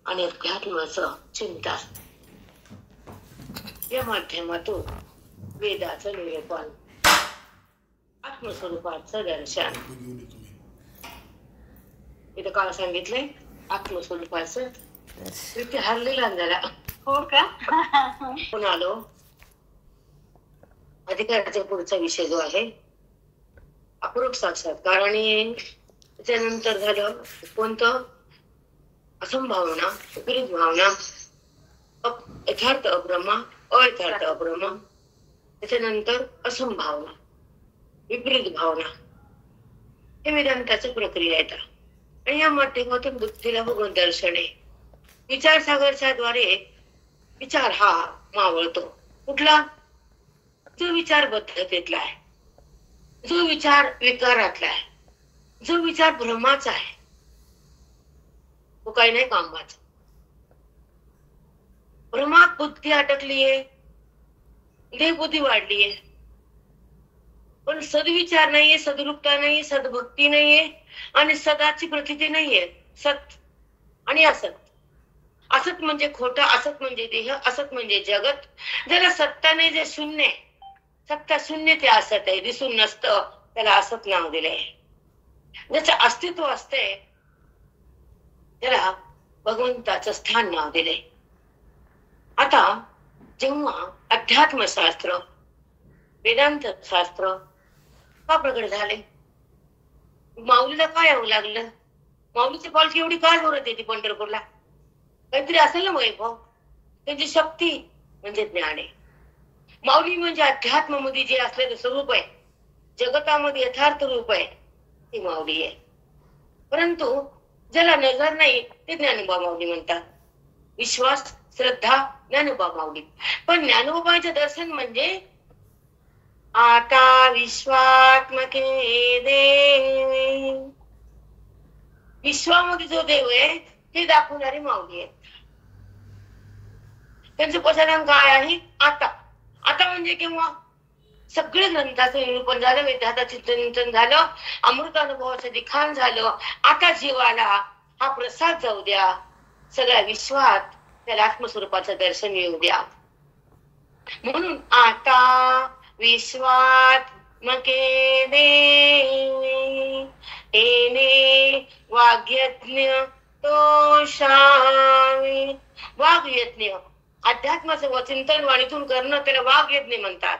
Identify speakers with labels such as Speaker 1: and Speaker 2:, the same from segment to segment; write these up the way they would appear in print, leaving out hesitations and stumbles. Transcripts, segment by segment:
Speaker 1: आणि अध्यात्माचं चिंतन या माध्यमातून वेदाचं निरूपण, आत्मस्वरूपाचं दर्शन. इथं काल सांगितलंय आत्मस्वरूपाचं इथे हरलेला जरा.
Speaker 2: हो का?
Speaker 1: पण आलो अधिकाराचा पुढचा विषय जो आहे अपूर्व साक्षात्कार. आणि त्याच्यानंतर झालं कोणतं? असंभावना, विपरीत भावना, यथार्थ अब्रह्म, अयथार्थ अब्रह्म. त्याच्यानंतर असंभावना, विपरीत भावना. हे वेदांताची प्रक्रिया येतात. आणि या माध्यमातून बुद्धीला भगवंत दर्शने, विचारसागरच्या द्वारे विचार हा मावळतो. कुठला? जो विचार बद्धतेतला आहे, जो विचार विकारातला आहे, जो विचार भ्रमाचा आहे, तो काही नाही कामाचा. भ्रमात बुद्धी अटकलीये, देहबुद्धी वाढलीये, पण सद्विचार नाहीये, सद्रूपता नाहीये, सद्भक्ती नाहीये आणि सदाची प्रतीती नाहीये. सत आणि असत. असत म्हणजे खोटं, असत म्हणजे देह, असत म्हणजे जगत. ज्याला सत्ता नाही, जे शून्य आहे, सत्ता शून्य ते असत आहे, दिसून नसतं, त्याला असत नाव दिलंय. ज्याचं अस्तित्व असते त्याला भगवंताचं स्थान नाव दिले. आता जेव्हा अध्यात्मशास्त्र, वेदांत शास्त्र का प्रगट झाले? माऊलीला काय यावं लागलं? माऊलीची पालखी एवढी काय जोरात येते पंढरपूरला? काहीतरी असेल ना वैभव. त्यांची शक्ती म्हणजे ज्ञान आहे. माऊली म्हणजे अध्यात्म मध्ये जे असलेलं स्वरूप आहे, जगतामध्ये यथार्थ रूप आहे, ती माऊली आहे. परंतु ज्याला नजर नाही ते ज्ञानोबा माऊली म्हणतात. विश्वास, श्रद्धा, ज्ञानोबा माऊली. पण ज्ञानोबाचं दर्शन म्हणजे आता विश्वात्मके देवे, विश्वामध्ये जो देव आहे ते दाखवणारी माऊली आहे. त्यांचं प्रसारण काय आहे? आता. आता म्हणजे केव्हा? सगळे ग्रंथाचं निरूपण झालं, वेदांताचं चिंतन झालं, अमृत अनुभवाचं लिखाण झालं. आता जीवाला हा प्रसाद जाऊ द्या, सगळ्या विश्वात त्याला आत्मस्वरूपाचं दर्शन येऊ द्या. म्हणून आता विश्वात्मके देवे येणे वाग्यज्ञ तोषावे. वाग्यज्ञ, अध्यात्माचं चिंतन वाणीतून करणं, त्याला वाग्यज्ञ म्हणतात.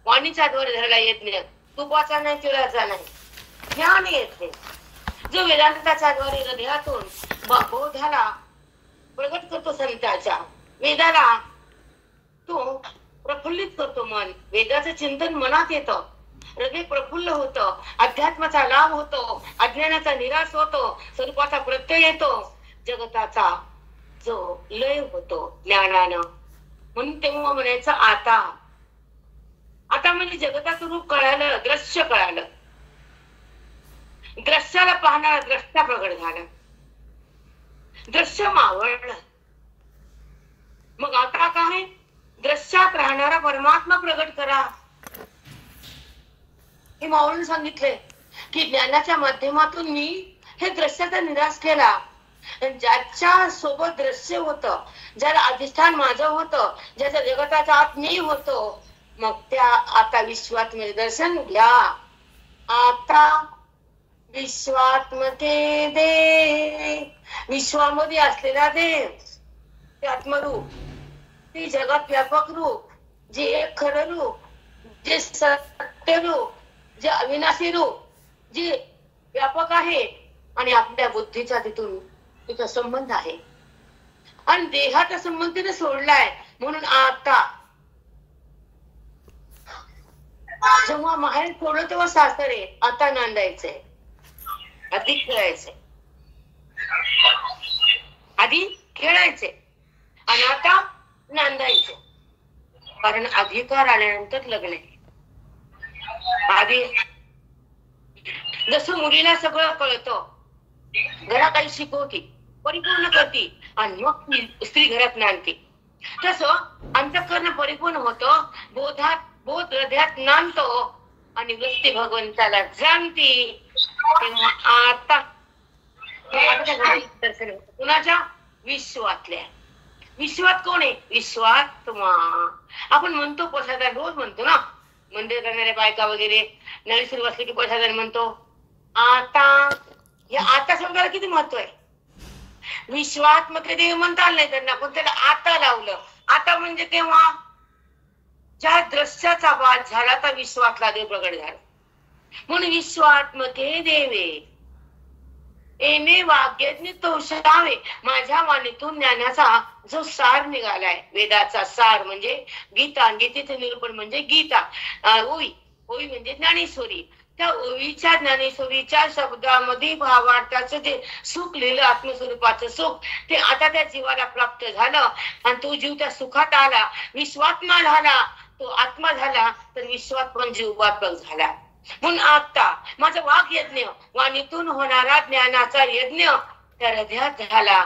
Speaker 1: वाणीच्या द्वारे झालेला यज्ञ, तुपाचा नाही, तिळाचा नाही, ज्ञान यज्ञ. जो वेदांताच्या द्वारे हृदयातून बोधाला प्रगट करतो, संताच्या वेदाला तो प्रफुल्लित करतो. मन, वेदाचं चिंतन मनात येतं, हृदय प्रफुल्ल होतं, अध्यात्माचा लाभ होतो, अज्ञानाचा निराश होतो, स्वरूपाचा प्रत्यय येतो, जगताचा जो लय होतो ज्ञानानं. म्हणून तेव्हा म्हणायचं आता. आता म्हणजे जगताचं रूप कळालं, दृश्य कळालं, दृश्याला पाहणारा द्रष्टा प्रगट झाला, दृश्य मावळलं. मग आता काय? दृश्यात राहणारा परमात्मा प्रगट करा. हे माऊलीने सांगितले की ज्ञानाच्या माध्यमातून मी हे दृश्याचा निराश केला. ज्याच्या सोबत दृश्य होतं, ज्याला अधिष्ठान माझं होतं, ज्याच्या जगताचा आत मी होतो, मग त्या आता विश्वात्म दर्शन घ्या. आता विश्वात्मके देव, विश्वामध्ये असलेला देव, ते आत्मरूप, ते जगात व्यापक रूप, जे एक खरं रूप, जे सत्य रूप, जे अविनाशी रूप, जे व्यापक आहे आणि आपल्या बुद्धीचा तिथं संबंध आहे आणि देहाचा संबंध तिने सोडलाय. म्हणून आता जेव्हा माहेर सोडलं तेव्हा सासरे, आता नांदायचंय, आधी खेळायचंय, आधी खेळायचे आणि आता नांदायचे. कारण अधिकार आल्यानंतर लग्न आहे. आधी जसं मुलीला सगळं कळतं, घरात काही शिकवती, परिपूर्ण करती आणि मग स्त्री घरात नांदते, तसं अंतःकरण परिपूर्ण होतं, बोध हृदयात नांदतो आणि वृत्ती भगवंताला जाणती. तेव्हा आता दर्शन होतं. कुणाच्या? विश्वातल्या. विश्वात कोण आहे? विश्वात्मा. आपण म्हणतो प्रसादन, रोज म्हणतो ना, मंदिर करणाऱ्या बायका वगैरे नवी सुरू असले की प्रसादन म्हणतो. आता या आता शब्दाला किती महत्व आहे. विश्वात्मक देव म्हणता आलं नाही त्यांना, पण त्याला आता लावलं. आता म्हणजे केव्हा? ज्या दृश्याचा बाध झाला तर विश्वातला देव प्रगट झाला. म्हणून विश्वात्मके देवे एमे वाक्यज्ञ तोषावे. माझ्या वाणीतून ज्ञानाचा जो सार निघालाय, वेदाचा सार म्हणजे गीता, गीतेचे निरूपण म्हणजे गीता. ओवी, ओवी म्हणजे ज्ञानेश्वरी. त्या ओवीच्या ज्ञानेश्वरीच्या शब्दामध्ये भावार्थाचं जे सुख लिहिलं, आत्मस्वरूपाचं सुख, ते आता त्या जीवाला प्राप्त झालं आणि तो जीव त्या सुखात आला, विश्वात्मा झाला, तो आत्मा झाला, तर विश्वात्मा जीव व्यापक झाला. म्हणून आता माझा वाक यज्ञ, वाणीतून होणारा ज्ञानाचा यज्ञ त्या हृदयात झाला.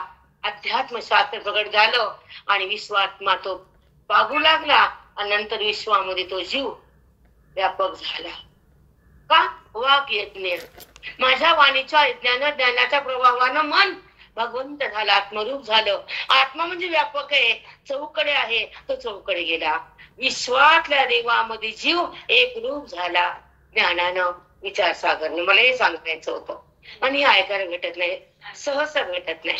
Speaker 1: अध्यात्मशास्त्र प्रगट झालं आणि विश्वात्मा तो पागू लागला आणि नंतर विश्वामध्ये तो जीव व्यापक झाला. का? वाक यज्ञ. माझ्या वाणीच्या यज्ञानं, ज्ञानाच्या प्रभावानं मन भगवंत झाला, आत्मरूप झालं. आत्मा म्हणजे व्यापक आहे, चौकडे आहे, तो चौकडे गेला. विश्वातल्या देवामध्ये जीव एक रूप झाला ज्ञानानं, विचारसागरने. मला हे सांगायचं होतं आणि ऐकायला भेटत नाही, सहसा भेटत नाही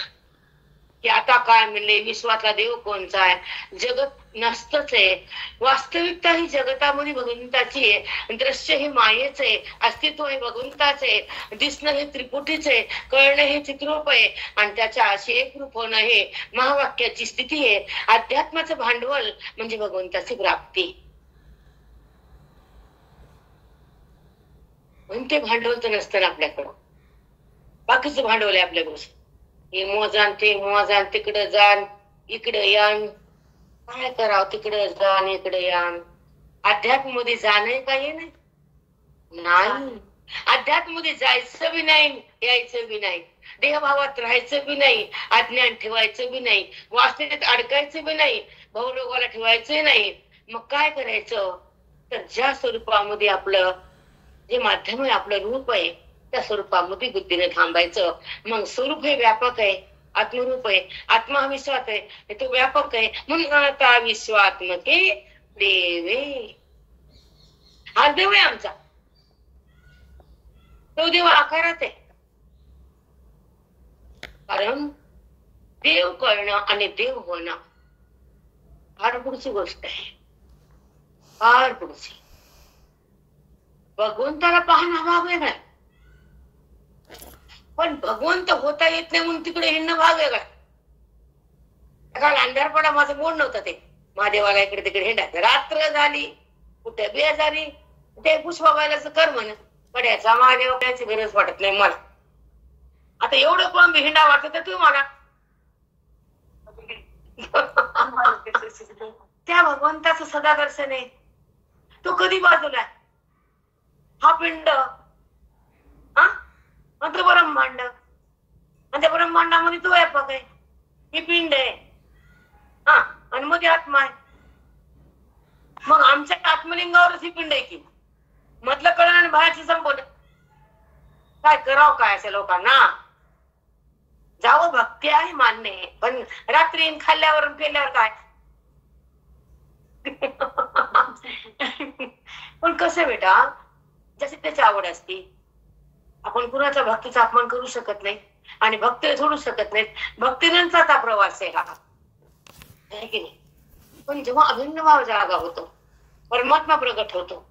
Speaker 1: की आता काय म्हणले विश्वातला देव कोणचा आहे. जगत नसतच आहे. वास्तविकता ही जगतामध्ये भगवंताची आहे, दृश्य हे मायेच आहे, अस्तित्व हे भगवंताच आहे, दिसणं हे त्रिपुटीच आहे, कळणं हे चित्रूप आहे आणि त्याच्या अशी एक रूप होणं हे महावाक्याची स्थिती आहे. अध्यात्माचं भांडवल म्हणजे भगवंताची प्राप्ती. म्हणून ते भांडवल तर नसतं आपल्याकडं, बाकीचं भांडवल आहे आपल्याकडे. हे मोजान, ते मोजान, तिकडं जाण, इकडं यान, काय करावं, तिकडं जाण, इकडं यान. अध्यात्म मध्ये जाणं काही नाही. अध्यात्म मध्ये जायचं बी नाही, यायचं बी नाही, देहभावात राहायचं बी नाही, अज्ञान ठेवायचं बी नाही, वासनेत अडकायचं बी नाही, भवरोगाला ठेवायचं नाही. मग काय करायचं? तर ज्या स्वरूपामध्ये आपलं जे माध्यम आहे, आपलं रूप आहे, त्या स्वरूपामध्ये बुद्धीने थांबायचं. मग स्वरूप हे व्यापक आहे, आत्मरूप आहे, आत्मा हा विश्वात आहे, तो व्यापक आहे. म्हणून आता विश्वात्मके देवे, हा देव आहे आमचा. तो देव आकारात आहे. कारण देव कळणं आणि देव होणं फार पुढची गोष्ट आहे, फार पुढची. भगवंताला पाहणं भाग वेगळा, पण भगवंत होता येत नाही म्हणून तिकडे हिंडणं भाग वेगळा. काल अंधारपडा माझं मूड नव्हतं ते महादेवाला इकडे तिकडे हिंडायचं. रात्र झाली, कुठे बिया झाली, ते पुष्पाबाईलाच कर म्हण पड्याचा महादेव करायची गरज वाटत नाही मला. आता एवढं पण हिंडा वाटत तर तू मला त्या भगवंताचं सदा दर्शन आहे. तो कधी बाजूला हा पिंड, तो ब्रह्मांड, आणि त्या ब्रह्मांडामध्ये तो व्यापक आहे, ही पिंड आहे, आणि मध्ये आत्मा आहे. मग आमच्या आत्मलिंगावरच ही पिंड आहे की मधलं कळण आणि बाहेरची संपवलं. काय करावं काय अशा लोकांना? जावं, भक्ती आहे मान्य आहे, पण रात्री खाल्ल्यावर पेल्यावर काय? पण कसं बेटा, जशी त्याची आवड असते. आपण कुणाच्या भक्तीचा अपमान करू शकत नाही आणि भक्ती सोडू शकत नाही. भक्तीनंतरचा प्रवास आहे हा, आहे की नाही? पण जेव्हा अभिन्न भाव जागा होतो, परमात्मा प्रगट होतो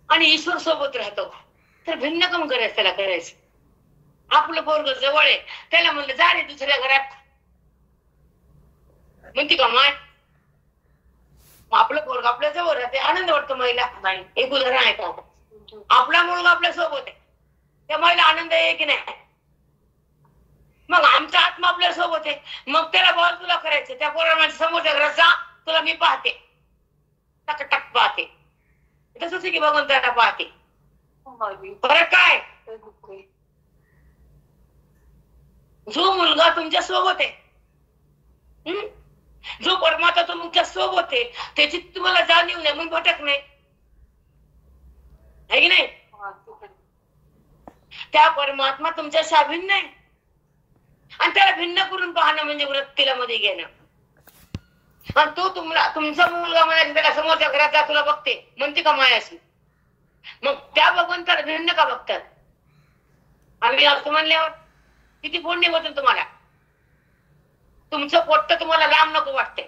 Speaker 1: आणि ईश्वर सोबत राहतो, तर भिन्न कम करायचं, त्याला करायचं. आपलं पोरग जवळ आहे, त्याला म्हणलं जा रे दुसऱ्या घरात, म्हणते का माय? आपलं पोरग आपल्या जवळ राहते, आनंद वाटतो महिला. एक उदाहरण आहे का? आपला मुलगा आपल्या सोबत आहे, त्या महिला आनंद आहे की नाही? मग आमचा आत्मा आपल्या सोबत आहे, मग त्याला बॉल तुला करायचं, त्या पोराला माझ्या समोरच्या घरात जा, तुला मी पाहते, टक टक पाहते. तसंच की भगवंताला पाहते. फरक काय? जो मुलगा तुमच्या सोबत आहे, जो परमात्मा तुमच्या सोबत आहे, त्याची तुम्हाला जाणीव नाही म्हणून भटक नाही, आहे की नाही? त्या परमात्मा तुमच्या शाभिन्न आहे आणि त्याला भिन्न करून पाहणं म्हणजे वृत्तीला मध्ये घेणं. आणि तो तुमचा मुलगा म्हणायचा त्याला समोरच्या घरात जा, तुला बघते म्हणते का मायाशी, मग त्या भगवंताला भिन्न का बघतात? आम्ही असं म्हणल्यावर किती पुण्य होतं तुम्हाला. तुमचं पोट्ट तुम्हाला लांब नको वाटते,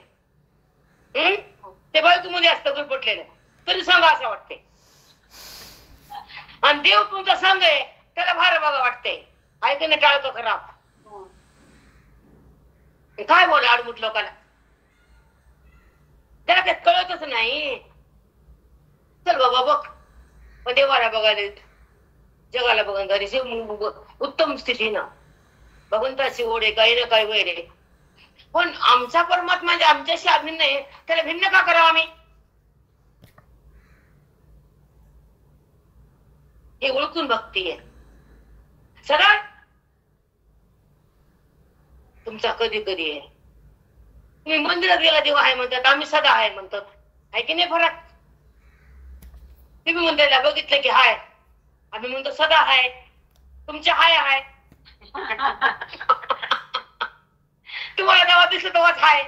Speaker 1: ते बायकोमध्ये असतं गुरपटलेलं, तरी सांगा असं वाटते. आणि देव तुमचा संघ आहे त्याला भार बघा वाटते, ऐकणे टाळतो खराब. काय बोला आडमुठ लोकांना, त्याला काही कळतच नाही. चल बाबा बघ, पण देवाला बघायला जगाला बघा घरी उत्तम स्थिती ना भगवंताची ओढ आहे, काही ना काही वैर आहे. पण आमचा परमात्मा जे आमच्याशी अभिन्न आहे त्याला भिन्न का करावं आम्ही? हे ओळखून भक्ती आहे. सरळ तुमचा कधी कधी आहे. तुम्ही मंदिरात गेला देव आहे म्हणतात, आम्ही सदा आहे म्हणतात, आहे की नाही फरक? तुम्ही म्हणता बघितलं की हाय, आम्ही म्हणतो सदा हाय. तुमच्या हाय हाय तुम्हाला जेव्हा दिसलं तेव्हाच हाय,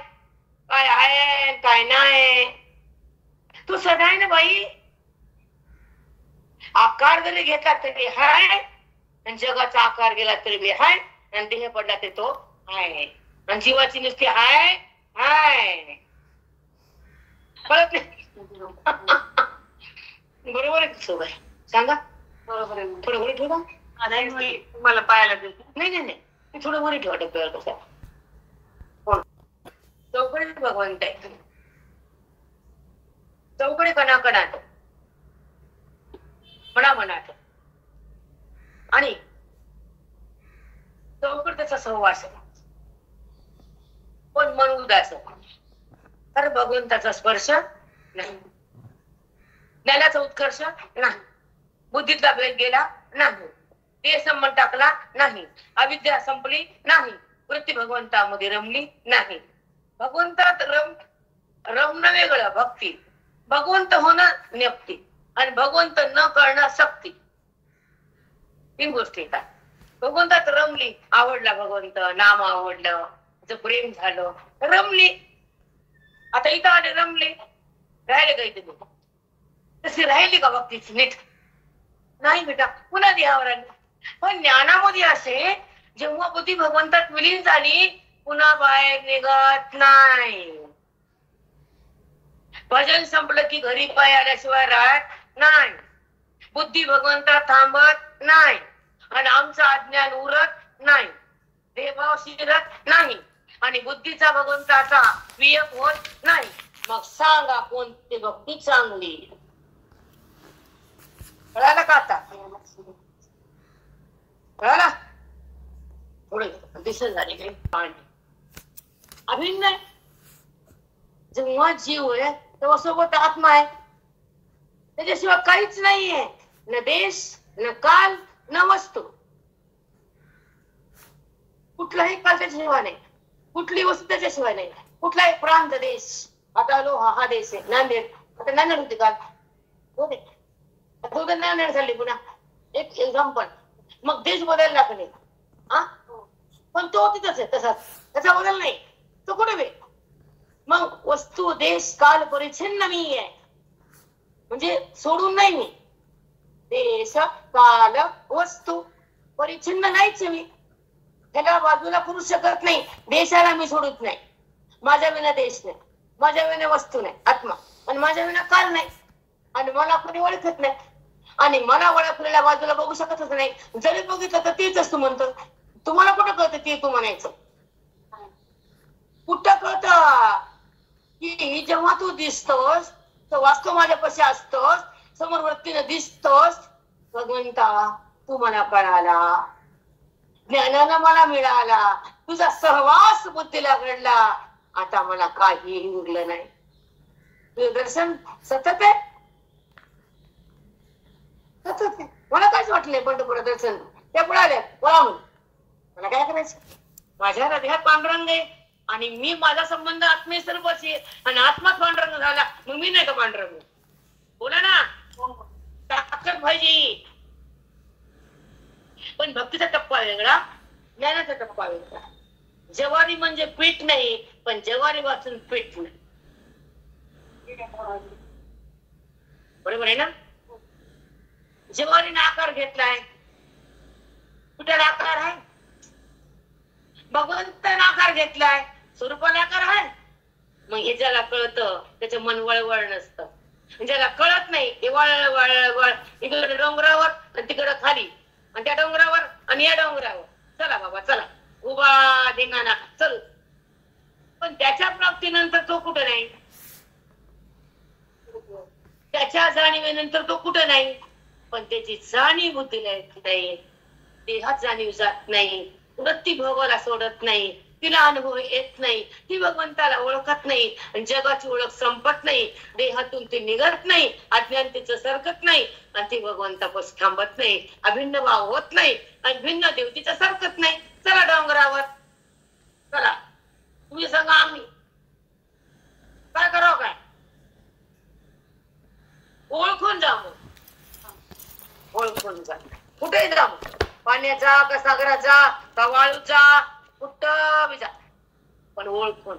Speaker 1: काय आहे काय नाही. तू सदा आहे ना बाई. आकार जरी घेतला तरी हाय, आणि जगाचा आकार गेला तरी बी हाय, आणि देह पडला तरी तो हाय, आणि जीवाची नुसती हाय हाय. कळत नाही बरोबर आहे सोबत सांगा.
Speaker 2: बरोबर आहे.
Speaker 1: थोडं घरी ठेवा.
Speaker 2: मला पाहायला देते.
Speaker 1: नाही थोडं घरी ठेवा डब्यावर. कसं चौकडे भगवंत आहे, चौकडे कणाकणात मनात, आणि चौकड त्याचा सहवास आहे. पण मन उदास तर भगवंताचा स्पर्श नाही, ज्ञानाचा उत्कर्ष नाही, बुद्धीतला भेद गेला नाही, ते संबंध टाकला नाही, अविद्या संपली नाही, वृत्ती भगवंतामध्ये रमली नाही. भगवंतात रमणं वेगळं भक्ती, भगवंत होणं नेपती, आणि भगवंत न कळणं सक्ती. तीन गोष्टी येतात. भगवंतात रमली, आवडला भगवंत, नाम आवडलं, प्रेम झालं, रमली. आता इथं आले रमले, राहिले काही तुम्ही तशी राहिली का भक्तीची नीट? नाही बेटा, पुन्हा देहावर आली. पण ज्ञानामध्ये असे जेव्हा बुद्धी भगवंतात विलीन झाली पुन्हा बाहेर निघत नाही. भजन संपलं की घरी पाय आल्याशिवाय राहत नाही, बुद्धी भगवंतात थांबत नाही, आणि आमचं अज्ञान उरत नाही, देहभाव शिरत नाही, आणि बुद्धीचा भगवंताचा वियोग होत नाही. मग सांगा कोणती भक्ती चांगली? कळालं का आता? कळाला? थोडे दिसत झाले काही अभिन्न आहे. जेव्हा जीव आहे तेव्हा सोबत आत्मा आहे, त्याच्याशिवाय काहीच नाहीये, न देश न काल न वस्तू. कुठलाही काल त्याच्याशिवाय नाही, कुठली वस्तू त्याच्याशिवाय नाही, कुठलाही प्रांत देश. आता लो हा देश आहे नांदेड, आता नांदेड होती काल होते, नांदेड झाली पुन्हा एक एक्झाम्पल. मग देश बदलला का नाही? पण तो तिथंच आहे तसाच, त्याचा बदल नाही, तो कुठे बे. मग वस्तू देश काल परिच्छिन्न मी आहे, म्हणजे सोडून नाही मी. देश काल वस्तू परिच्छिन्न नाहीच मी, त्याला बाजूला करू शकत नाही. देशाला मी सोडत नाही, माझ्या विना देश नाही, माझ्या विना वस्तू नाही आत्मा, आणि माझ्या विना काल नाही, आणि मला कोणी ओळखत नाही, आणि मला ओळखलेल्या बाजूला बघू शकतच नाही. जरी बघितलं तर तेच असतो म्हणतो. तुम्हाला कुठं कळतं ते तू म्हणायचं? कुठं कळत की जेव्हा तू दिसतोस तर वास्तव माझ्यापाशी असतोस, समोर वृत्तीने दिसतोस. भगवंता तू मला कळाला, ज्ञानाला मला मिळाला, तुझा सहवास बुद्धीला घडला, आता मला काही उरलं नाही. तुझं दर्शन सतत आहे, सतत आहे. मला काहीच वाटलंय पंढरपुरात दर्शन त्या पळाल्या वळावून, मला काय करायचं? माझ्या हृदयात पांडुरंग आहे, आणि मी माझा संबंध आत्मे सर्वची, आणि आत्माच पांडुरंग झाला, मग मी नाही का पांडुरंग? बोला ना, ताकद पाहिजे. पण भक्तीचा टप्पा वेगळा ज्ञानाचा टप्पा वेगळा. ज्वारी म्हणजे पीठ नाही, पण ज्वारी वाचून पीठ नाही. बरोबर आहे ना? ज्वारीने आकार घेतलाय, कुठला आकार आहे? भगवंताने आकार घेतलाय, स्वरूपाला आकार आहे. मग हे ज्याला कळतं त्याचं मन वळवळ नसतं. ज्याला कळत नाही ते वळ वळ वळ, इकडे डोंगरावर आणि तिकडे खाली, आणि त्या डोंगरावर आणि या डोंगरावर. चला बाबा चला, उभा धिंगाणा चल. पण त्याच्या प्राप्तीनंतर तो कुठं नाही, त्याच्या जाणीवेनंतर तो कुठं नाही. पण त्याची जाणीव बुद्धीला नाही, देहात जाणीव जात नाही, वृत्ती भोगाला सोडत नाही, तिला अनुभव येत नाही, ती भगवंताला ओळखत नाही, आणि जगाची ओळख संपत नाही, देहातून ती निघत नाही, अज्ञान तिचं सरकत नाही, आणि ती भगवंतापासून थांबत नाही, अभिन्न भाव होत नाही, आणि भिन्न देव तिचं सरकत नाही. चला डोंगरावर चला, तुम्ही सांगा आम्ही काय करावं, काय ओळखून जा. मग ओळखून जा, कुठेही जा, मग पाण्याचा का सागराचा का वाळूचा, कुठं बी जा, पण ओळखून.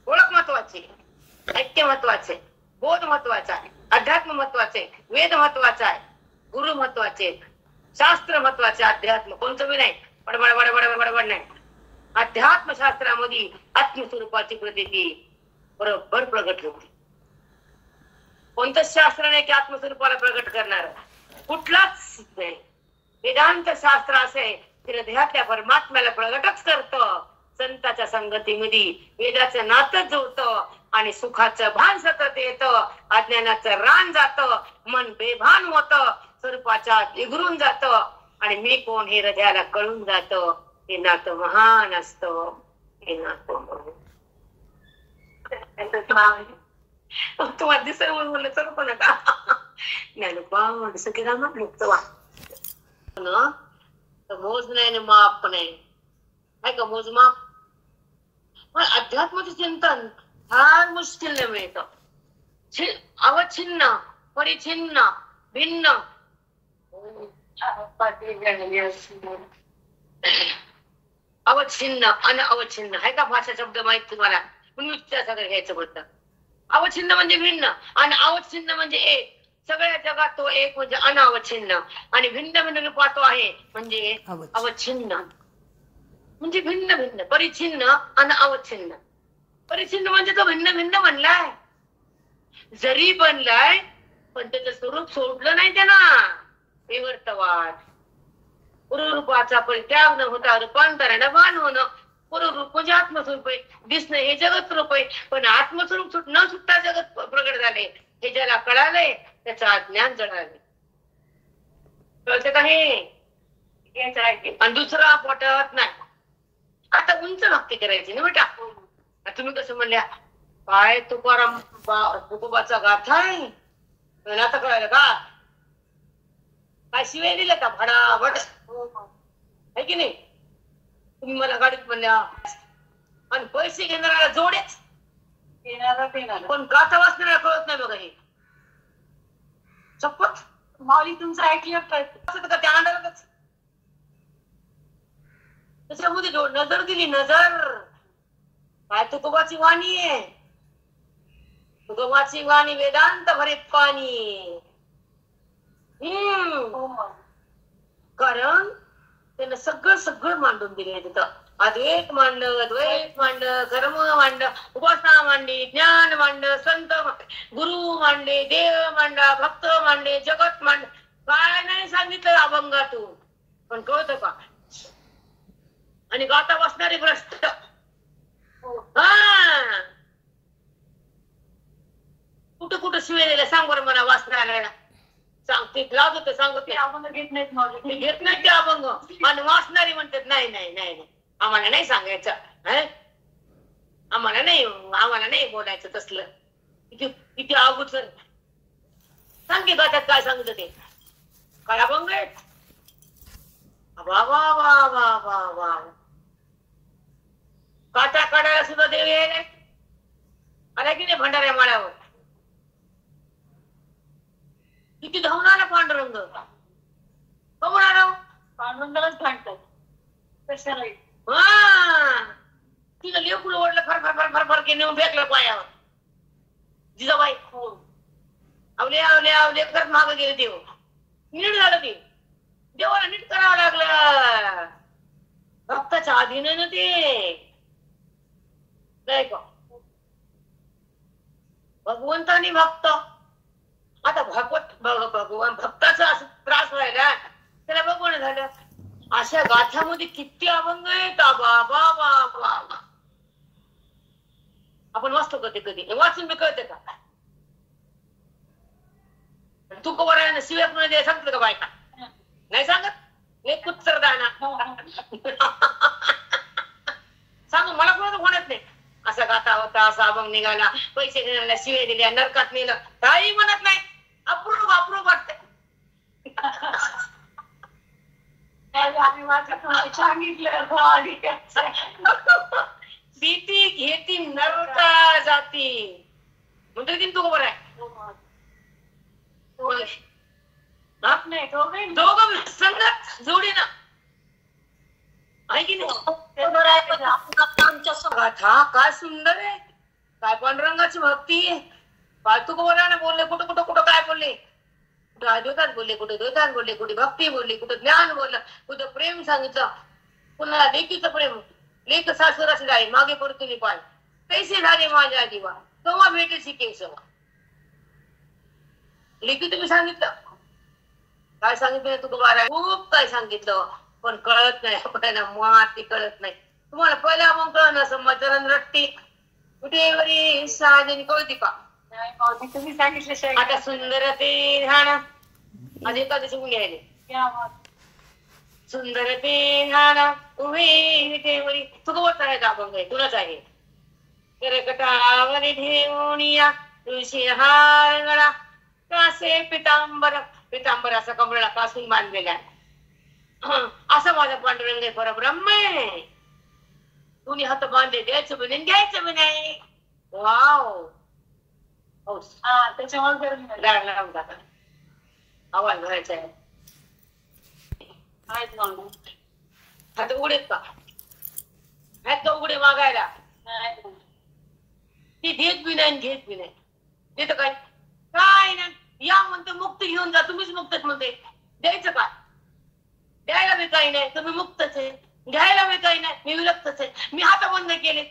Speaker 1: ओळख महत्वाची, ऐक्य महत्वाचे, बोध महत्वाचा आहे, अध्यात्म महत्वाचे, वेद महत्वाचा आहे, गुरु महत्वाचे, शास्त्र महत्वाचे. अध्यात्म कोणतं बी नाही, बडबड बडबड बडबड नाही. अध्यात्म शास्त्रामध्ये आत्मस्वरूपाची प्रतीती बरोबर प्रगट होते. कोणतंच शास्त्र नाही की आत्मस्वरूपाला प्रगट करणार, कुठलाच नाही. वेदांत शास्त्र असे हृदयातल्या परमात्म्याला प्रगटच करतं. संताच्या संगतीमध्ये वेदाचं नातं जुळतं, आणि सुखाचं भान सतत येतं, अज्ञानाचं रान जातं, मन बेभान होतं, स्वरूपाच्या निगरून जातं, आणि मी कोण हे हृदयाला कळून जातं. हे नातं महान असतं, हे नातं तुम्हाला दिसत म्हणलं चल पण नका. ज्ञानोबा सगळ्यांना मुक्त वा मोज नाही माप नाही, आहे का मोजमाप. पण अध्यात्माचं चिंतन फार मुश्किल मिळतं. अवच्छिन्न, परिच्छिन्न, भिन्न, अवच्छिन्न अनअवच्छिन्न, आहे का भाषा शब्द माहित तुम्हाला, पण विचारासाठी घ्यायचं म्हणतात. अवच्छिन्न म्हणजे भिन्न, आणि अवच्छिन्न म्हणजे एक. सगळ्या जगात तो एक म्हणजे अनावच्छिन्न, आणि भिन्न भिन्न रूपात तो आहे म्हणजे अवच्छिन्न. म्हणजे भिन्न भिन्न, परिच्छिन्न आणि अवच्छिन्न. परिच्छिन्न म्हणजे तो भिन्न भिन्न बनलाय, जरी बनलाय पण त्याचं स्वरूप सोडलं नाही त्यानं. विवर्तवाद, पूर्वरूपाचा परित्याग न होता रूपांतरानं भान होणं. पूर्वरूप म्हणजे आत्मस्वरूप आहे, दिसणं हे जगत स्वरूप आहे, पण आत्मस्वरूप न सुटता जगत प्रगट झाले. हे ज्याला कळालंय त्याचं अज्ञान जळाले. कळते का हे? आणि दुसरा पटत नाही. आता उंच भक्ती करायची ना बेटा. तुम्ही कसं म्हणल्या, काय तुकाराम तुकोबाचा गाथा आहे, आता कळायला का? काय शिवाय दिलं का भडाभड, आहे की नाही? तुम्ही मला गाडीत म्हणल्या, आणि पैसे घेणाऱ्याला जोडेच, पण गाथा वाचणाऱ्याला कळत नाही बघा हे. शपथ माऊली तुमचं ऐकलं का त्या अंधारातच. त्याच्यामध्ये नजर दिली, नजर. काय तुकोबाची वाणी आहे, तुकोबाची वाणी वेदांत भरीत पाणी. कारण त्यानं सगळं सगळं मांडून दिले तिथं. अद्वैत मांड, द्वैत मांड, कर्म मांड, उपासना मांडली, ज्ञान मांड, संत गुरु मांडले, देव मांडा, भक्त मांडले, जगत मांड. काय नाही सांगितलं अभंगातून, पण कळतं का? आणि गाता वाचणारे भ्रष्ट. कुठं कुठं शिवे दिले सांग बरं मला वाचणाऱ्याला. सांगते लावत होते, सांगत अभंग घेत नाहीत, घेत नाहीत ते अभंग. आणि वाचणारी म्हणतात नाही नाही नाही, आम्हाला नाही सांगायचं, आम्हाला नाही बोलायचं तसलं. किती अगोदर सांगे गातात काय सांगत ते, काय अभंग आहेत. वा वा वा वा वा वा, काटा काढायला सुद्धा देव यायला आला की नाही भंडाऱ्या माळ्यावर. किती धावून आला पांडुरंग, कमून आला? पांडुरंगालाच भांडतात.
Speaker 2: कसं नाही
Speaker 1: हा तिला लेकून ओढलं फर की नेऊन फेकलं पायावर जिजाबाई आवले आवले आवले करत मागं गेले देव नीट झालं ते देवाला नीट करावं लागलं भक्ताच्या आधीन ना ते नाही का भगवंतानी भक्त आता भगवान भक्ताचा असं त्रास व्हायला त्याला बघवणं झालं अशा गाथामध्ये किती अभंग आहेत बाबा बाबा आपण वाचतो कधी कधी वाचून मी कळते का तू कवर शिव्या पुन्हा सांगतो का बायका नाही सांगत एक उत्तर दाना सांगू मला कोणाचं म्हणत नाही असा गाथा होता असा अभंग निघाला पैसे घेण्याला शिवे दिल्या नरकात नेलं काही म्हणत नाही अप्रूप अप्रूप वाटते
Speaker 2: आम्ही माझ्या सांगितलं
Speaker 1: भीती घेती नरका जाती म्हणतो की तू खबर आहे
Speaker 2: नाही
Speaker 1: दोघं संगत जोडीनं आहे की नाही गाथा काय सुंदर आहे काय पांडुरंगाची भक्ती आहे काय तू खबर बोलले कुठं कुठं कुठं काय बोलले कुठं अद्वैतात बोलले कुठे द्वैतात बोलले कुठे भक्ती बोलली कुठं ज्ञान बोललं कुठं प्रेम सांगितलं पुन्हा लेकीचं प्रेम लेक सासुराची जाई मागे पडतुनी पाय कैसे झाले माझ्या दिवा तेव्हा भेटेची केस लेकी तुम्ही सांगितलं काय सांगितलं तू बारा खूप काय सांगितलं पण कळत नाही आपल्याला माती कळत नाही तुम्हाला पहिला मग कळ ना समाचार रट्टी कुठे वरी सहाजणी कळती का
Speaker 2: तुम्ही सांगितलं
Speaker 1: आता सुंदर ते राहणं आज एखादशी मुली आहे सुंदर ते राहणं उभे विटेवरी तू गवत आहे का अभंग आहे तुलाच आहे करकटावरी ठेवूनिया तुळशी हार गळा कासे पितांबर पितांबर असा कमळाला कासून बांधलेला असं माझा पांडुरंग परब्रह्म आहे तुम्ही हात बांधले द्यायचं बी नाही घ्यायचं बी नाही वाव
Speaker 2: त्याच्यामुळे
Speaker 1: आवाज भरायचा आहे हात उघडेत का हात उघडे मागायला ती देत बी नाही घेत बी नाही देत काय काय नाही या म्हणते मुक्त घेऊन जा तुम्हीच मुक्तच म्हणते द्यायचं काय द्यायला बी काही नाही तुम्ही मुक्तच आहे घ्यायला बी काही नाही मी विरक्तच आहे मी हात बंद केले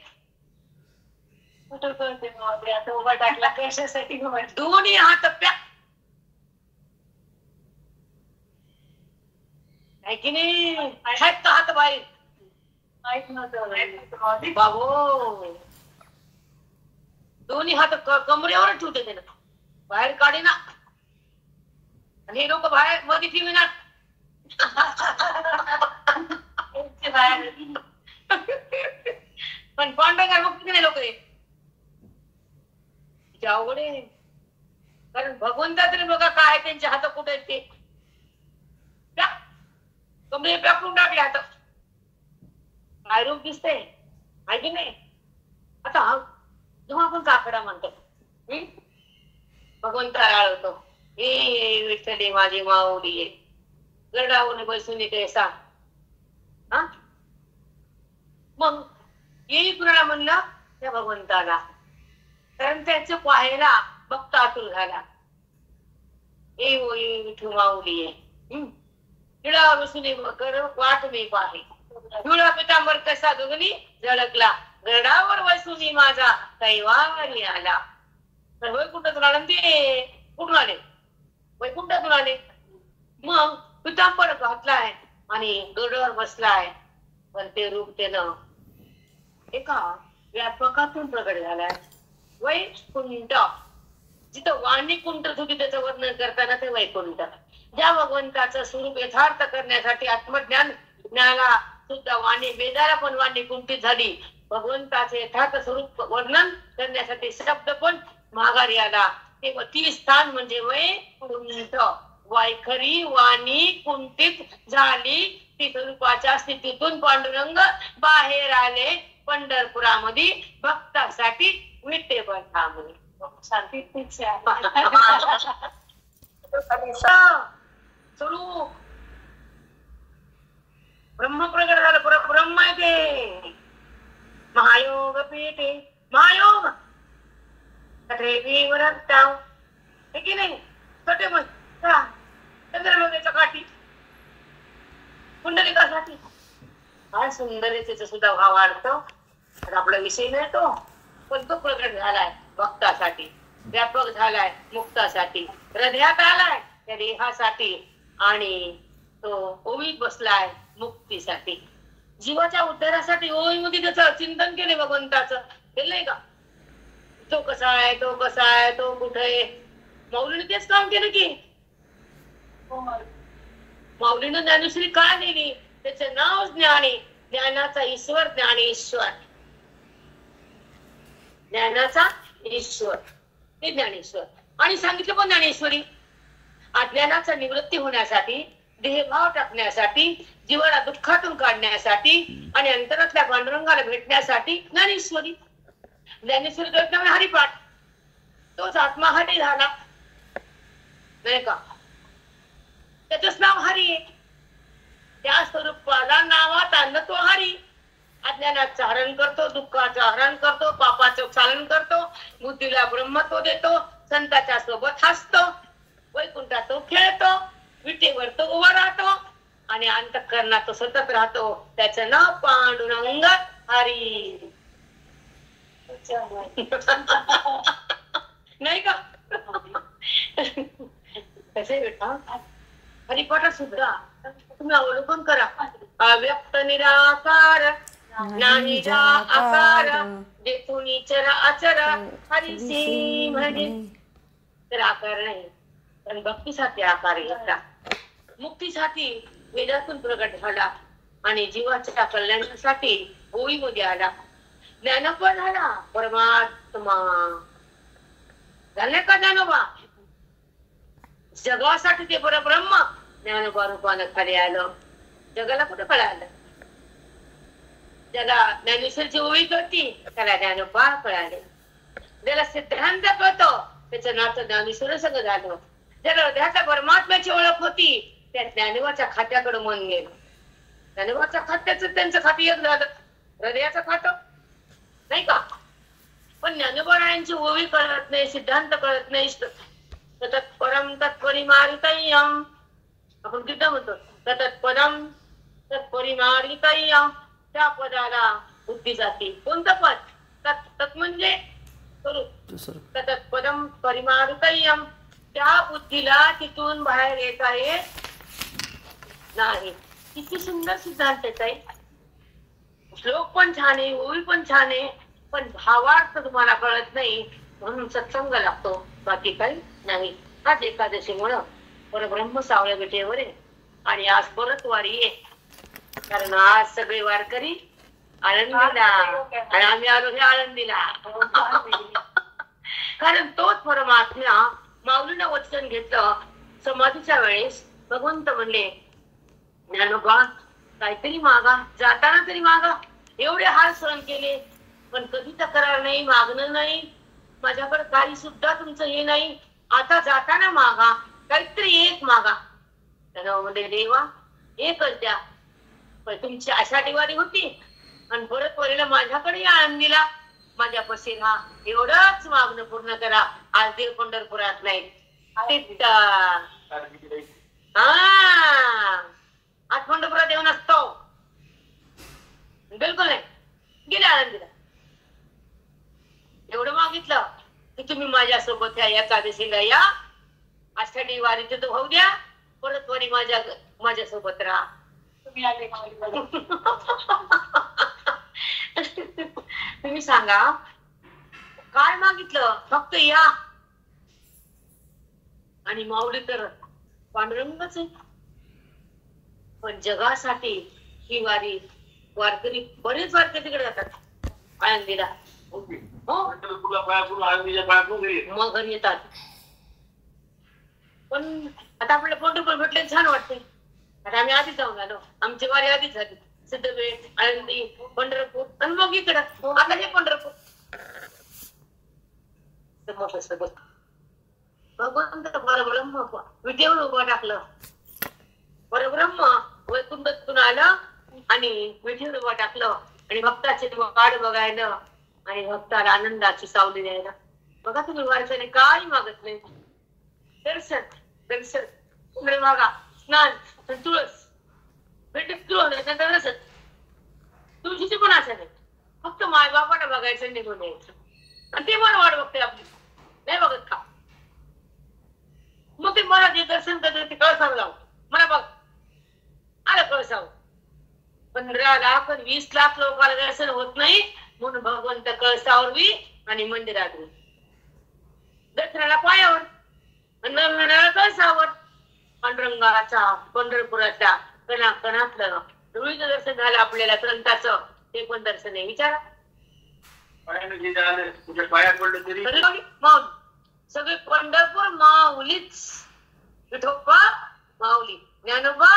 Speaker 2: कुठं करते आता उभा टाकला कशासाठी
Speaker 1: दोन्ही हात प्या आहे की नाही आहेत का हात बाहेर
Speaker 2: माहित नव्हतं
Speaker 1: बाबो दोन्ही हात कमरेवर ठेवते ते ना बाहेर काढे ना आणि हे लोक बाहेर मध्ये ठेविनार पण पांडुरंगा बघते नाही लोक अवघड आहे कारण भगवंता तरी बघा काय त्यांचे हात कुठे आहेत ते कमरे पॅकून टाकले हात काय रूप दिसते आहे की नाही आता जेव्हा आपण काकडा म्हणतो भगवंता राळवतो ए विठ्ठले माझी माऊली गरडावून बसून कैसा हा मग येई कुणाला म्हणलं त्या भगवंताला कारण त्याचं पाहायला भक्त आतुर झाला ए ओ विठू माऊली हिळा बसून कर वाट मी पाहे हिळा पितांबर कसा दुगनी झळकला गरडावर बसून माझा कैवारी आला तर वैकुंठातून आला ते कुठून आले वैकुंठातून आले मग पितांबर घातलाय आणि गरडावर बसलाय पण ते रूप त्यानं एका व्यापकातून प्रकट झालाय वैकुंठ जिथं वाणी कुंठ होती त्याचं वर्णन करताना ते वैकुंठ ज्या भगवंताचं स्वरूप यथार्थ करण्यासाठी आत्मज्ञान ज्ञानाला सुद्धा वाणी वेदाला पण वाणी कुंठित झाली भगवंताचे यथार्थ स्वरूप वर्णन करण्यासाठी शब्द पण माघारी आला ते ती स्थान म्हणजे वैकुंठ वायखरी वाणी कुंठित झाली ती स्वरूपाच्या स्थितीतून पांडुरंग बाहेर आले पंढरपुरामध्ये भक्तासाठी विठ्ठल थांबले स्वरूप ब्रह्म प्रगट झालं, ब्रह्म आहे ते. महायोग पेटे महायोग वरताव हे की नाही. छोटे मग चंद्रलोकेच्या काठी पुंडलिकासाठी काय सुंदर आहे. त्याचा सुद्धा भाव वाढतो. आपला विषय नाही तो, पण तो प्रगट झालाय भक्तासाठी, व्यापक झालाय मुक्तासाठी, हृदयात आलाय त्या देहासाठी, आणि तो ओवीत बसलाय मुक्तीसाठी, जीवाच्या उद्धारासाठी. ओवीमध्ये त्याचं चिंतन केले भगवंताचं, केलंय का? तो कसा आहे, तो कसा आहे, तो कुठे. माऊलीने तेच काम केलं की. माऊलीनं ज्ञानेश्वरी काय लिहिली? त्याचं नाव ज्ञानी, ज्ञानाचा ईश्वर, ज्ञानेश्वर, ज्ञानाचा ईश्वर हे ज्ञानेश्वर. आणि सांगितलं पण ज्ञानेश्वरी अज्ञानाचा निवृत्ती होण्यासाठी, देहभाव टाकण्यासाठी, जीवाला दुःखातून काढण्यासाठी आणि अंतरातल्या पांडुरंगाला भेटण्यासाठी ज्ञानेश्वरी. ज्ञानेश्वरी नाव हरिपाठ, तोच आत्मा हरी झाला नाही का. त्याचंच नाव हरी आहे. त्या स्वरूपाला नावात आणलं तो हरी. अज्ञानाचं हरण करतो, दुःखाचं हरण करतो, पापाचं चालन करतो, बुद्धीला ब्रह्मत्व देतो, संतांच्या सोबत हसतो, वैकुंठात तो खेळतो, विटेवर तो उभा राहतो आणि अंतःकरणात तो सतत राहतो. त्याचं नाव पांडुरंग हरी. नाही का? कसे बेटा हरिपाठ सुद्धा तुम्ही अवलोकन करा. अव्यक्त निराकार नाही जा आकार, जेथून चर अचर हरिसी म्हणे. तर आकार नाही, पण भक्तीसाठी आकार घेतला. मुक्तीसाठी वेदातून प्रगट झाला आणि जीवाच्या कल्याणासाठी ओळीमध्ये आला. ज्ञानोबा झाला परमात्मा. झाले का ज्ञानोबा? जगासाठी ते परब्रह्म ज्ञानोबा रूपानं खाली आलं. जगाला कुठं कळालं? ज्याला ज्ञानेश्वरची ओळी कळती त्याला ज्ञानोबा कळाले. ज्याला सिद्धांत कळतो त्याचं नातं ज्ञानेश्वर संग झालं. ज्याला हृदयाच्या परमात्म्याची ओळख होती त्या ज्ञानोबाच्या खात्याकडे मन गेलं. ज्ञानोबाच्या खात्याचं त्यांचं खातं एक झालं, हृदयाचं खातं नाही का. पण ज्ञानोबारायांची ओळी कळत नाही, सिद्धांत कळत नाही. तत्परम तत्परिमारितय्यम आपण किती म्हणतो, तत्परम तत्परिमारितय्यम. त्या पदाला बुद्धी जाते. कोणतं पद? तत् म्हणजे तत्पदम परिमारुतय्यम. त्या बुद्धीला तिथून बाहेर येता येत नाही. किती सुंदर सिद्धांत आहे. श्लोक पण छान आहे, ओळी पण छान आहे, पण भावार्थ तुम्हाला कळत नाही म्हणून सत्संग लागतो, बाकी काही नाही. आज एकादशीमुळं परब्रह्म सावळ्या बेटेवर आहे आणि आज परत वारी आहे. कारण आज सगळे वारकरी आळंदीला आणि आम्ही आलो हे आळंदीला. कारण तोच परमात्मा माऊलीनं वचन घेतलं समाधीच्या वेळेस. भगवंत म्हणले ज्ञानोबा काहीतरी मागा, जाताना तरी मागा. एवढे हाल सहन केले पण कधी तक्रार नाही, मागणं नाही, माझ्याकडे काही सुद्धा तुमचं हे नाही. आता जाताना मागा, काहीतरी एक मागा. त्याला म्हणजे देवा एकच द्या. पण तुमची आषाढी वारी होती आणि परत वरीला माझ्याकडे आळंदीला माझ्या पशी राहा, एवढंच मागणं पूर्ण करा. आज देव पंढरपुरात नाही, आज पंढरपुरात येऊ नसतो, बिलकुल नाही. गेले आळंदीला. एवढं मागितलं की तुम्ही माझ्यासोबत या एकादशीला या, आषाढी वारी तिथं होऊ द्या, परत वारी माझ्यासोबत राहा.
Speaker 2: तुम्ही आले
Speaker 1: तुम्ही सांगा काय मागितलं? फक्त या. आणि माऊली तर पांडुरंगच आहे. पण जगासाठी ही वारी, वारकरी बरेच वारकरी तिकडे जातात आळंदीला. हो, मग घरी येतात. पण आता आपल्याला पंढरपूर भेटले छान वाटते. आता आम्ही आधीच जाऊन आलो, आमची वारी आधीच झाली. सिद्धपेठ, आळंदी, पंढरपूर आणि मग इकडं आता हे पंढरपूर. भगवंत परब्रह्म विटेवर उभं टाकलं. परब्रह्म वैकुंठातून आलं आणि विठीवर उभं टाकलं आणि भक्ताची वाट बघायला आणि भक्ताला आनंदाची सावली द्यायला. बघा तुम्ही वारच्याने काही मागत नाही. दर्शन दर्शन उघडे मागा, स्नान, तुळस भेटत तुळस तुळशीची पण असं नाही. फक्त माय बापाला बघायचं निघून यायचं आणि ते मला वाट बघते आपली, नाही बघत का? मग ते मला जे दर्शन करते ते कळसावं लावून मला बघ आलं कळसावं. 15 लाख आणि 20 लाख लोकांना दर्शन होत नाही म्हणून भगवंत कळसावर बी आणि मंदिरात बी. दर्शनाला पायावर आणि कळसावर. पांडुरंगाचा पंढरपुराच्या कणाकणातलं डोळीचं दर्शन झालं आपल्याला ग्रंथाचं, ते पण दर्शन आहे. विचारा
Speaker 3: पाया पडलं तरी
Speaker 1: माऊली सगळे पंढरपूर माऊलीच. विठोबा माऊली, ज्ञानोबा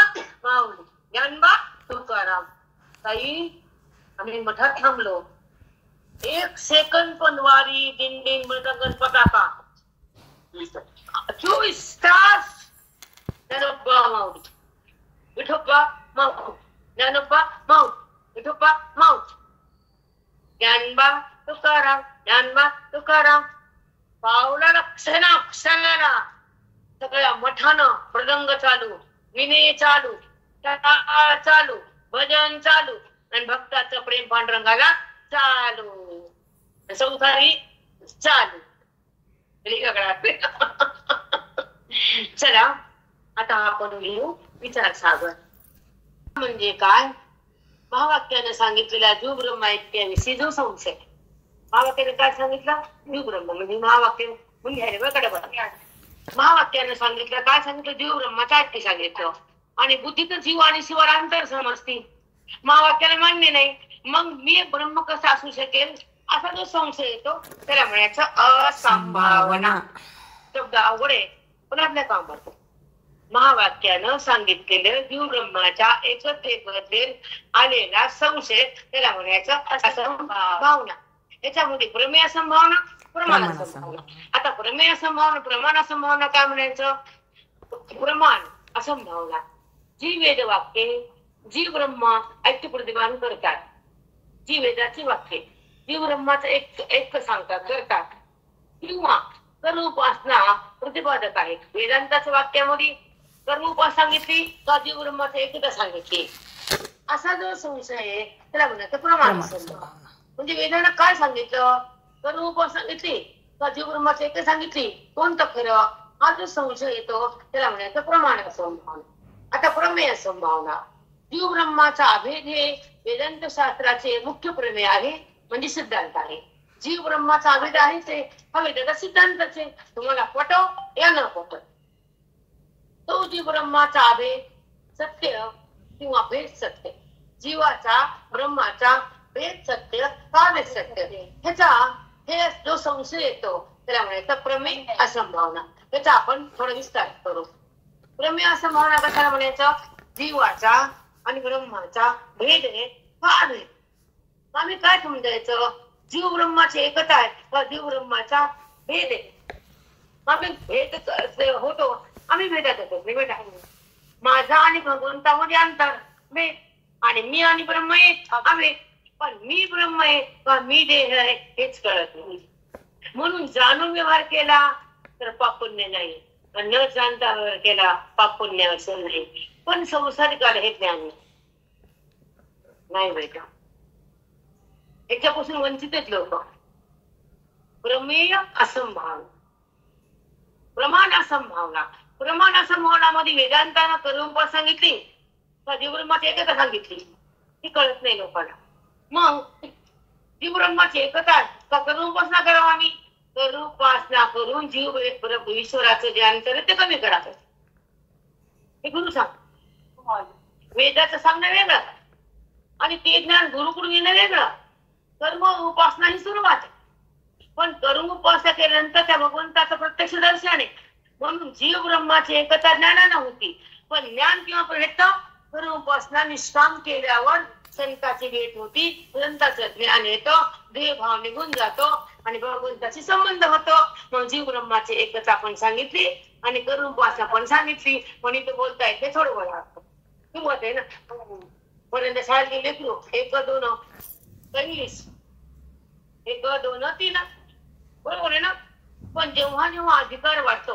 Speaker 1: माऊली, ज्ञानबा तुकाराम. ताई आम्ही मठात थांबलो 1 सेकंद पण वारी दिंडी मृदंग पताका 24 तास. ज्ञानोबा माऊली, विठोबा माऊली, ज्ञानोबा माऊली, विठोबा माऊली, ज्ञानबा तुकाराम, ज्ञानबा तुकाराम. पावलाला क्षणाला सगळ्या मठानं मृदंग चालू, विने चालू, टाळ चालू, भजन चालू आणि भक्ताचं प्रेम पांडुरंगाला चालू, चौथारी चालू. चला आता आपण लिहू विचार सागर. म्हणजे काय? महावाक्याने सांगितलेला जीव ब्रह्मा इत्याविषयी जो संशय. महावाक्याने काय सांगितलं? जीव ब्रह्म म्हणजे महावाक्य म्हणजे महावाक्याने सांगितलं काय सांगितलं? जीव ब्रह्माचा ऐक्य सांगितलं आणि बुद्धी तर जीव आणि शिवाला अंतर समजते. महावाक्याला मान्य नाही. मग मी ब्रह्म कसा असू शकेल असा जो संशय येतो त्याला म्हणायचं असंभावना. शब्द अवघड आहे पण आपल्या काम करतो. महावाक्यानं सांगितलेलं जीव ब्रह्माच्या एकत्रेबद्दल आलेला संशय त्याला म्हणायचं असंभावना. याच्यामध्ये प्रमेय संभावना, प्रमाण संभावना. आता प्रमेय संभावना, प्रमाण संभावना काय म्हणायचं? प्रमाण असंभावना जी वेदवाक्ये जी ब्रह्मा ऐक्य प्रतिपादन करतात, जी वेदाची वाक्ये जीव ब्रह्माचं एक सांगतात करतात किंवा कर्म उपासना प्रतिपादक आहेत. वेदांताच्या वाक्यामध्ये कर्म उपासना सांगितली का जीव ब्रह्माचं एकता सांगितली असा जो संशय आहे त्याला म्हणायचं प्रमाण संभावना. म्हणजे वेदांना काय सांगितलं? कर्म उपासना सांगितली का जीव ब्रह्माचं एकता सांगितली, कोणतं खरं हा जो संशय येतो त्याला म्हणायचं प्रमाण संभावना. आता प्रमेय संभावना जीव ब्रह्माचा अभेद हे वेदांत शास्त्राचे मुख्य प्रमेय आहे म्हणजे सिद्धांत आहे. जीव ब्रह्माचा अभेद आहे ते हा वेदाचा सिद्धांतच आहे. तुम्हाला पटो या न पटो तो जीव ब्रह्माचा अभेद सत्य किंवा भेद सत्य, जीवाचा ब्रह्माचा भेद सत्य का भेद सत्य ह्याचा हे जो संशय येतो त्याला म्हणायचं प्रमेय असंभावना. त्याचा आपण थोडा विस्तार करू. प्रमेय असंभावना कशाला म्हणायचं? जीवाचा आणि ब्रह्माचा भेद आहे हा भेद. आम्ही काय समजायचं? जीव ब्रह्माची एकता आहे का जीव ब्रह्माचा भेद आहे? आम्ही भेद होतो, आम्ही भेदात होतो. बेटा माझा आणि भगवंतामध्ये अंतर भेद आणि मी आणि ब्रह्म एक आम्ही, पण मी ब्रह्म आहे का मी देह आहे हेच कळत नाही. म्हणून जाणून व्यवहार केला तर पाप पुण्य नाही, न जाणता व्यवहार केला पाप पुण्य असं नाही. पण संसारिकाला हे ज्ञान नाही बेटा. याच्यापासून वंचितच लोक. प्रमेय असंभावना, प्रमाण असंभावना. प्रमाण असंभावनामध्ये वेदांतानं कर्म सांगितली का जीव ब्रह्माची एकता सांगितली ती कळत नाही लोकांना. मग जीव ब्रह्माची एकता का कर्म उपासना करावं? आम्ही कर्म उपासना करून जीव ईश्वराचं ज्ञान करत ते कमी करावं हे गुरु सांग. वेदाचं सांगणं वेगळं आणि ते ज्ञान गुरुकडून येणं वेगळं. कर्म उपासना ही सुरुवात आहे पण कर्म उपासना केल्यानंतर त्या भगवंताचं प्रत्यक्ष दर्शन आहे. म्हणून जीव ब्रह्माची एकता ज्ञानानं होती. पण ज्ञान किंवा भेटत कर्म उपासना निष्काम केल्यावर संताची भेट होती, संताचं ज्ञान येतं, देहभाव निघून जातो आणि भगवंताशी संबंध होतो. मग जीव ब्रह्माची एकता पण सांगितली आणि कर्म उपासना पण सांगितली. पण इथं बोलता येते थोडं बोला किंमत आहे ना. पर्यंत शाळेत गेले लेकरू 1 2 इंग्लिश 1 2 3 बरोबर आहे ना. पण जेव्हा जेव्हा अधिकार वाटतो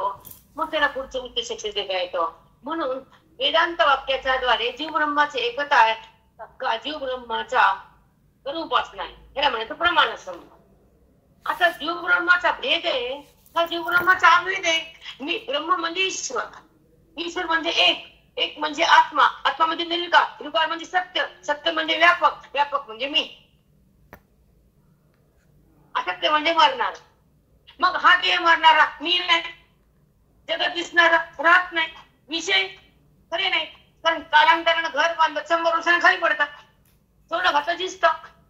Speaker 1: मग त्याला पुढचं उच्च शिक्षण देता येतं. म्हणून वेदांत वाक्याच्या द्वारे जीव ब्रह्माची एकता आहे का जीव ब्रह्माचा उपासना आहे, ह्याला म्हणायचं प्रमाण असं. आता जीव ब्रह्माचा भेद आहे का जीव ब्रह्माचा अभेद आहे. मी ब्रह्म म्हणजे ईश्वर, ईश्वर म्हणजे एक म्हणजे आत्मा, आत्मा म्हणजे निर्विकार, निर्विकार म्हणजे सत्य, सत्य म्हणजे व्यापक, व्यापक म्हणजे मी, असत्य म्हणजे मरणार. मग हा देह मरणारा मी नाही, जगत दिसणारा राहत नाही, विषय खरे नाही. कारण कालांतरानं घर बांधत 100 वर्षांना खाली पडतात. थोडं घातलं दिसतं,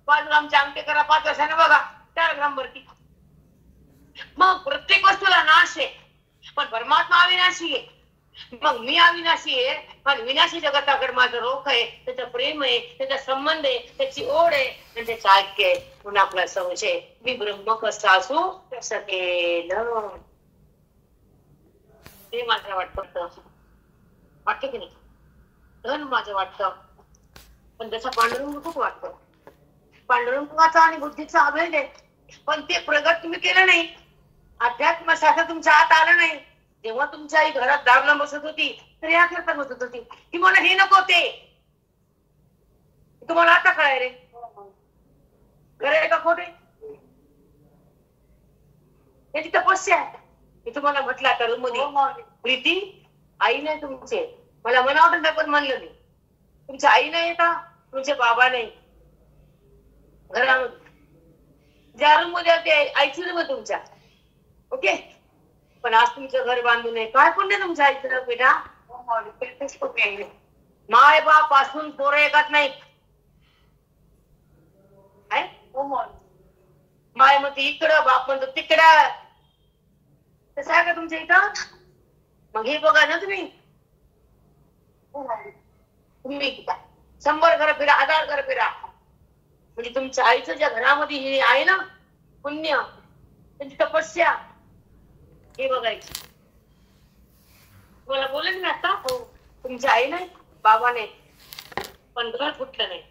Speaker 1: 5 ग्रामचे अंगठे करा, 5 वर्षांना बघा 4 ग्राम वरती. मग प्रत्येक वस्तूला नाश आहे, पण परमात्मा अविनाशी आहे. मग मी अविनाशी आहे पण विनाशी जगताकडे माझं रोख आहे, त्याचं प्रेम आहे, त्याचा संबंध आहे, त्याची ओढ आहे आणि त्याचं ऐक्य आहे. म्हणून आपला संशय मी ब्रह्म कसा असू शकेल, ते माझं वाटतं. वाटतं की नाही? धन माझं वाटतं, पण जसा पांडुरंग खूप वाटतं. पांडुरंगाचा आणि बुद्धीचा अभेद आहे, पण ते प्रगत तुम्ही केलं नाही. अध्यात्मशास्त्र तुमच्या आत आलं नाही. जेव्हा तुमच्या आई घरात दाबला बसत होती तर या करता बसत होती की मला हे नको ते, तुम्हाला आता कळाय रे, खरं का खोटे? त्याची तपस्या आहे. मी तुम्हाला म्हटलं आता रूम मध्ये प्रीती आई नाही तुमचे, मला मनावर पण म्हणलं नाही. तुमच्या आई नाही का, तुमचे बाबा नाही. घरामध्ये ज्या रूम मध्ये होते आईची रूम आहे तुमच्या, ओके. पण आज तुमचं घर बांधून आहे, काय पुण्य तुमच्या आईचं बेटा. माय बाप पासून पोरं एकत नाही. माय म्हणते इकडं, बाप म्हणतो तिकडं. तसं आहे का तुमच्या इथं? मग हे बघा ना तुम्ही 100 घर फिरा, 1000 घर फिरा, म्हणजे तुमच्या आईचं ज्या घरामध्ये हे आहे ना पुण्य, त्यांची तपस्या हे बघायची. तुम्हाला बोलेल ना आता, तुमच्या आई नाही, बाबा नाही, पण घर फुटलं नाही.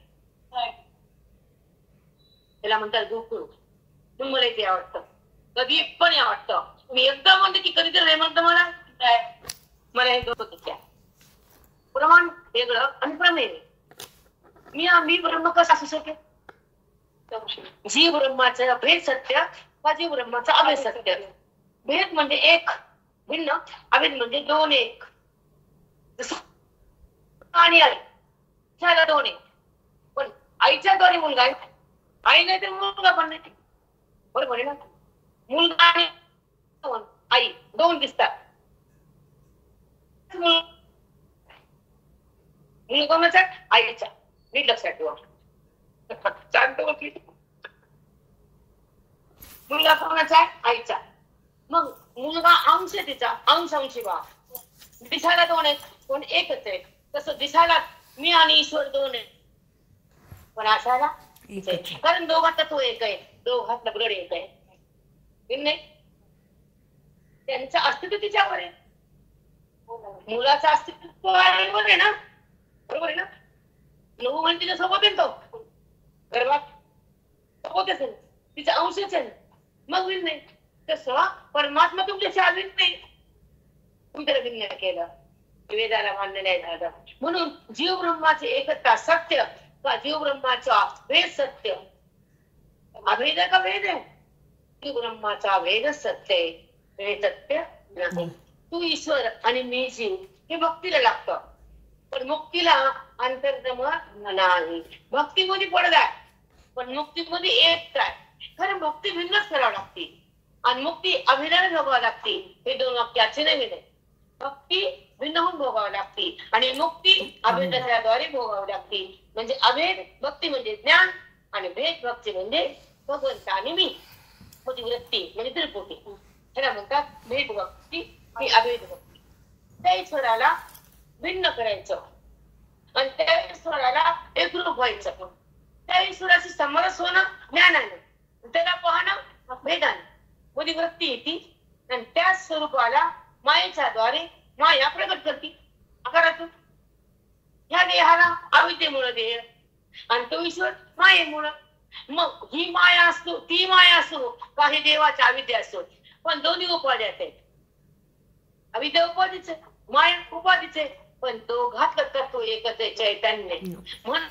Speaker 1: त्याला म्हणतात गोकुळ. तुम्हाला ते आवडतं, कधी पण आवडतं. मी एकदा म्हणते की कधीतरी नाही म्हणतं मला हे होत त्या प्रमाण वेगळं आणि प्रमेय. मी ब्रह्म कसं असू शकेल? जीव ब्रह्माचं भेद सत्य का जीव ब्रह्माचं अभेद सत्य? भेद म्हणजे एक भिन्न, अभेद म्हणजे 2 एक. आणि आई ह्याला 2 एक, पण आईच्या द्वारे मुलगा आहे, आई नाही तर मुलगा पण नाही. बरोबर आहे ना? मुलगा आणि आई 2 दिसतात. मुलगा कोणाचा? आईचा. नीट लक्षात ठेवा. मुलगा कोणाचा? आईचा. मग मुलगा अंश तिचा, अंश अंशी बा. दिसायला 2 आहेत पण एकच आहे. तसं दिसायला मी आणि ईश्वर 2 आहे, पण असायला कारण दोघात तो एक आहे, दोघातला ब्लड एक आहे. नाही, त्यांचं अस्तित्व तिच्यावर आहे. मुलाचं अस्तित्व आहे ना, बरोबर आहे ना? नऊ म्हणजे तिच्या सोबत आहे तो गर्भात, सोबत असेल, तिचा अंशच आहे. मग भिन्न नाही. तसं परमात्मा तुमच्याशी अभिन्न नाही, तुमच्याला भिन्न केलं, वेदाला मान्य नाही झालं. म्हणून जीव ब्रह्माची एकता सत्य का जीव ब्रह्माचा भेद सत्य? अभेद का भेद आहे? जीव ब्रह्माचा भेद सत्य आहे, भेद सत्य नाही. तू ईश्वर आणि मी जीव हे भक्तीला लागतं, पण मुक्तीला अंतर्गम नाही. भक्तीमध्ये पडलाय पण मुक्तीमध्ये एकता आहे. खरं भक्ती भिन्नच करावं लागते आणि मुक्ती अभिनय भोगावं लागते. हे 2 वाक्याचे नवीन आहे. भक्ती भिन्न होऊन भोगावं लागते आणि मुक्ती अभेदाद्वारे भोगावी लागते. म्हणजे अभेद भक्ती म्हणजे ज्ञान आणि भेद भक्ती म्हणजे भगवंत आणि मी. म्हणजे वृत्ती म्हणजे त्रिपुटी, ह्याला म्हणतात भेद भक्ती ही अभेद भक्ती. त्या ईश्वराला भिन्न करायचं आणि त्या ईश्वराला एकरूप व्हायचं. त्या ईश्वराशी समरस होणं ज्ञानाने, त्याला पाहणं भेदाने. म्हणजे वृत्ती येते आणि त्या स्वरूपाला मायेच्या द्वारे माया प्रगट करते आकारातून. ह्या देहाला अविद्येमुळे देह आणि तो ईश्वर मायेमुळं. मग ही माया असतो ती माया असो काही देवाची अविद्या असो पण दोन्ही उपाध्यात आहेत. अविद्या उपाधीच आहे माया उपाधीच आहे पण दोघात तत्व एकच आहे चैतन्य म्हण.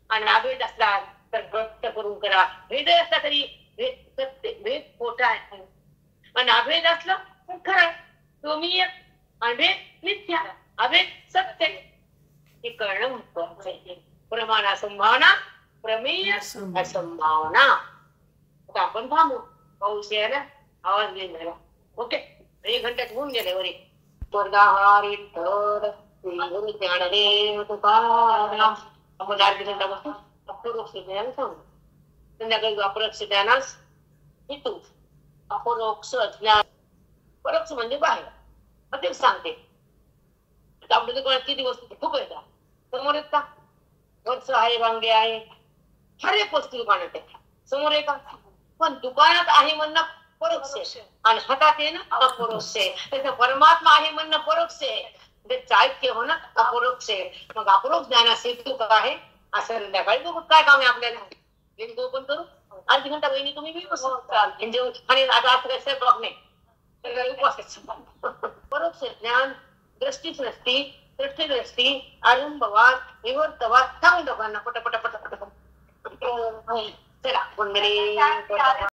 Speaker 1: आणि अभेद असला तर व्यक्त करून करा. भेद असला तरी भेद खोटा आहे आणि अभेद असला तर खरं तो मी एक आणि भेद मिथ्या अभेद सत्य हे कळणं महत्वाचं आहे. प्रमाण असंभावना प्रमेय असंभावना. आता आपण थांबू पाऊस यायला आवाज नाही झाला. ओके 1 घंट्यात होऊन गेले वरी. स्वर्गाहार विठ्ठल श्री ज्ञानदेव तुकाराम. आपण 8 घंटा बसतो अपरोक्ष ज्ञान सांगू. संध्याकाळी अपरोक्ष ज्ञानास हेतू अपरोक्ष ज्ञान. परोक्ष म्हणजे बाहेर तेच सांगते. आपल्या दुकानात किती वस्तू खूप येतात समोर येत का. वर्ष आहे वांगे आहे हर एक वस्तू दुकानात आहे समोर आहे का. पण दुकानात आहे म्हणणं परोक्ष आहे आणि हातात आहे ना अपरोक्ष आहे. त्याचं परमात्मा आहे म्हणणं परोक्ष आहे. ते चाळक्य होणं अपरोक्ष आहे. मग अपरोक्ष ज्ञानास हेतू काय आहे असं संध्याकाळी बघू काय काम आहे आपल्याला. लिंक ओपन करू 8 घंटा बहिणी तुम्ही बी बसू आणि आता स्वयंपाक नाही परोक्ष ज्ञान दृष्टीच नसती दृष्टी दृष्टी आरंभवाद विवर्तवाद सांगून लोकांना पटापटा चला